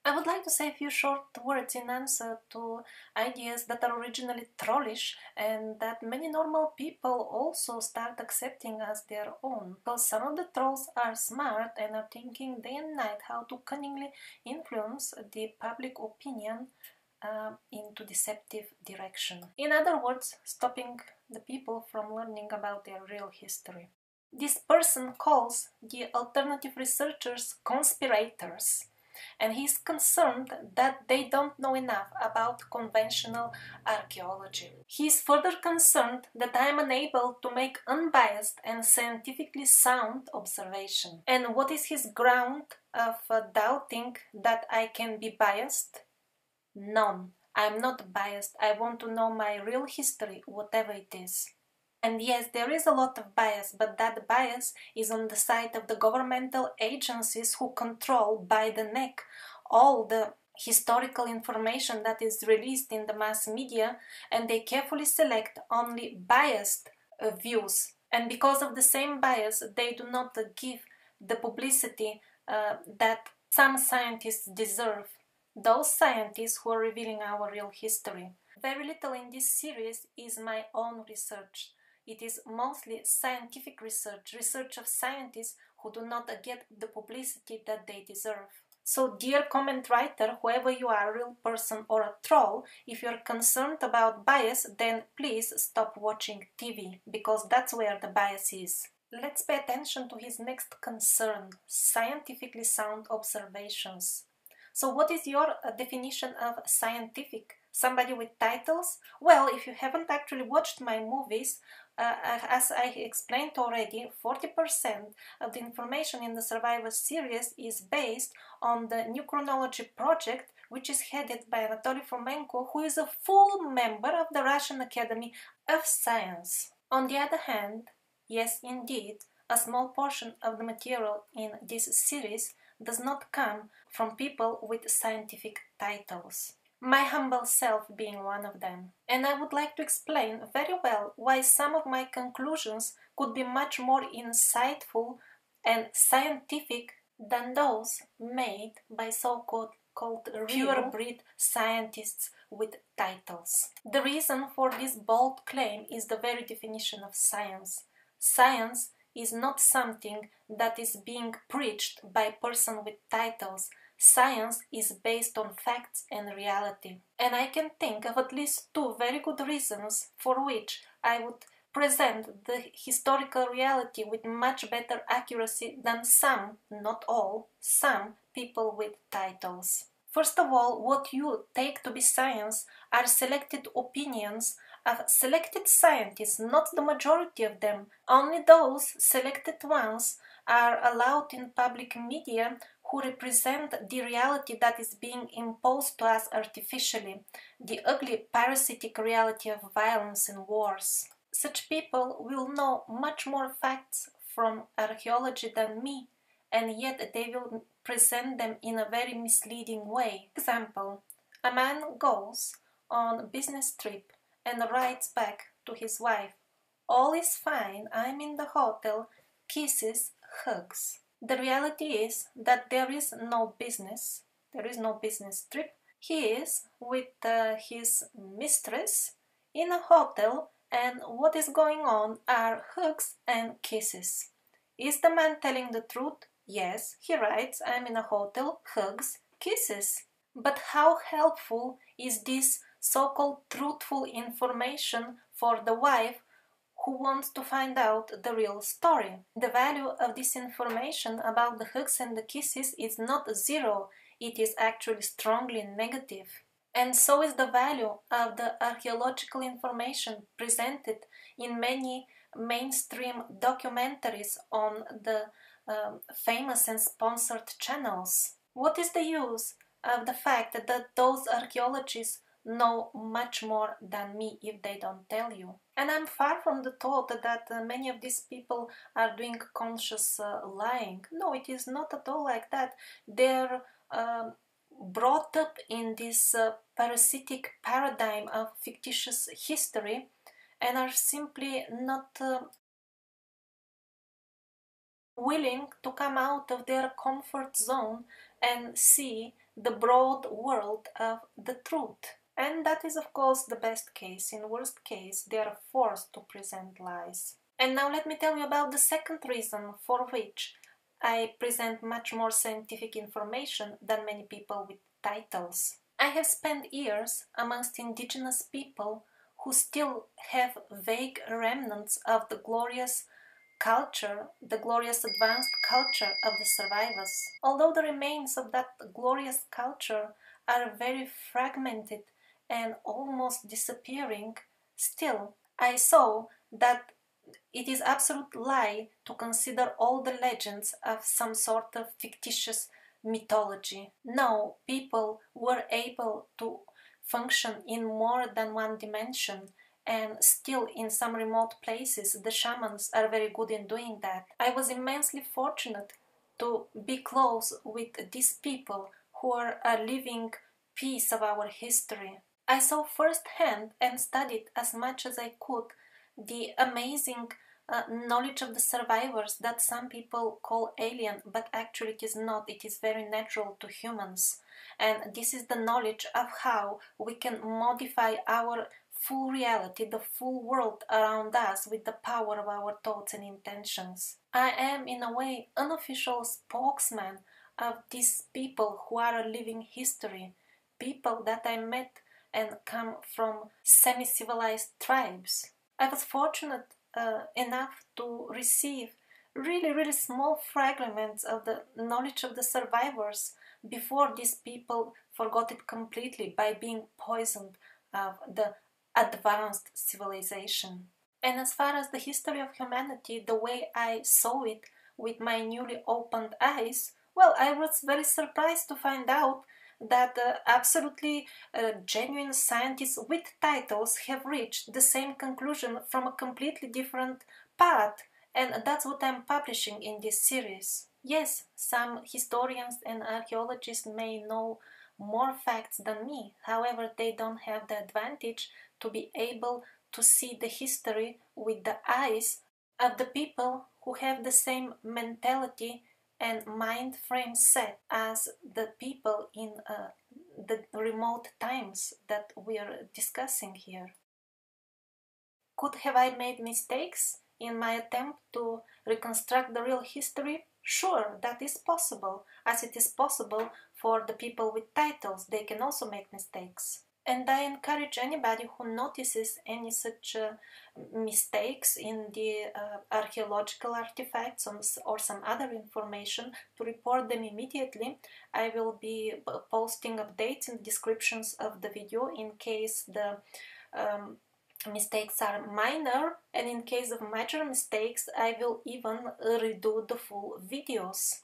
I would like to say a few short words in answer to ideas that are originally trollish and that many normal people also start accepting as their own. Because some of the trolls are smart and are thinking day and night how to cunningly influence the public opinion into deceptive direction. In other words, stopping the people from learning about their real history. This person calls the alternative researchers conspirators, and he's concerned that they don't know enough about conventional archaeology. He's further concerned that I am unable to make unbiased and scientifically sound observation. And what is his ground of doubting that I can be biased? None. I'm not biased. I want to know my real history, whatever it is. And yes, there is a lot of bias, but that bias is on the side of the governmental agencies who control by the neck all the historical information that is released in the mass media, and they carefully select only biased views. And because of the same bias, they do not give the publicity that some scientists deserve. Those scientists who are revealing our real history. Very little in this series is my own research. It is mostly scientific research, research of scientists who do not get the publicity that they deserve. So dear comment writer, whoever you are, a real person or a troll, if you're concerned about bias, then please stop watching TV, because that's where the bias is. Let's pay attention to his next concern, scientifically sound observations. So what is your definition of scientific? Somebody with titles? Well, if you haven't actually watched my movies, as I explained already, 40% of the information in the Survivor series is based on the New Chronology project, which is headed by Anatoly Fomenko, who is a full member of the Russian Academy of Science. On the other hand, yes indeed, a small portion of the material in this series does not come from people with scientific titles. My humble self being one of them. And I would like to explain very well why some of my conclusions could be much more insightful and scientific than those made by so-called pure-breed scientists with titles. The reason for this bold claim is the very definition of science. Science is not something that is being preached by a person with titles. Science is based on facts and reality. And I can think of at least two very good reasons for which I would present the historical reality with much better accuracy than some, not all, some people with titles. First of all, what you take to be science are selected opinions of selected scientists, not the majority of them. Only those selected ones are allowed in public media who represent the reality that is being imposed to us artificially, the ugly parasitic reality of violence and wars. Such people will know much more facts from archaeology than me, and yet they will present them in a very misleading way. Example, a man goes on a business trip and writes back to his wife, "All is fine, I'm in the hotel, kisses, hugs." The reality is that there is no business trip. He is with his mistress in a hotel, and what is going on are hugs and kisses. Is the man telling the truth? Yes, he writes, "I'm in a hotel, hugs, kisses." But how helpful is this so-called truthful information for the wife who wants to find out the real story? The value of this information about the hugs and the kisses is not zero, it is actually strongly negative. And so is the value of the archaeological information presented in many mainstream documentaries on the famous and sponsored channels. What is the use of the fact that those archaeologists know much more than me if they don't tell you? And I'm far from the thought that many of these people are doing conscious lying. No, it is not at all like that. They're brought up in this parasitic paradigm of fictitious history and are simply not willing to come out of their comfort zone and see the broad world of the truth. And that is, of course, the best case. In worst case, they are forced to present lies. And now let me tell you about the second reason for which I present much more scientific information than many people with titles. I have spent years amongst indigenous people who still have vague remnants of the glorious culture, the glorious advanced culture of the survivors. Although the remains of that glorious culture are very fragmented and almost disappearing, still I saw that it is absolute lie to consider all the legends of some sort of fictitious mythology. No, people were able to function in more than one dimension, and still in some remote places the shamans are very good in doing that. I was immensely fortunate to be close with these people who are a living piece of our history. I saw firsthand and studied as much as I could the amazing knowledge of the survivors that some people call alien, but actually it is not. It is very natural to humans. And this is the knowledge of how we can modify our full reality, the full world around us with the power of our thoughts and intentions. I am in a way unofficial spokesman of these people who are a living history, people that I met and come from semi-civilized tribes. I was fortunate enough to receive really small fragments of the knowledge of the survivors before these people forgot it completely by being poisoned of the advanced civilization. And as far as the history of humanity, the way I saw it with my newly opened eyes, well, I was very surprised to find out that absolutely genuine scientists with titles have reached the same conclusion from a completely different path, and that's what I'm publishing in this series. Yes, some historians and archaeologists may know more facts than me, however, they don't have the advantage to be able to see the history with the eyes of the people who have the same mentality and mind frame set as the people in the remote times that we are discussing here. Could have I made mistakes in my attempt to reconstruct the real history? Sure, that is possible, as it is possible for the people with titles. They can also make mistakes. And I encourage anybody who notices any such mistakes in the archaeological artifacts or some other information to report them immediately. I will be posting updates in the descriptions of the video in case the mistakes are minor, and in case of major mistakes I will even redo the full videos.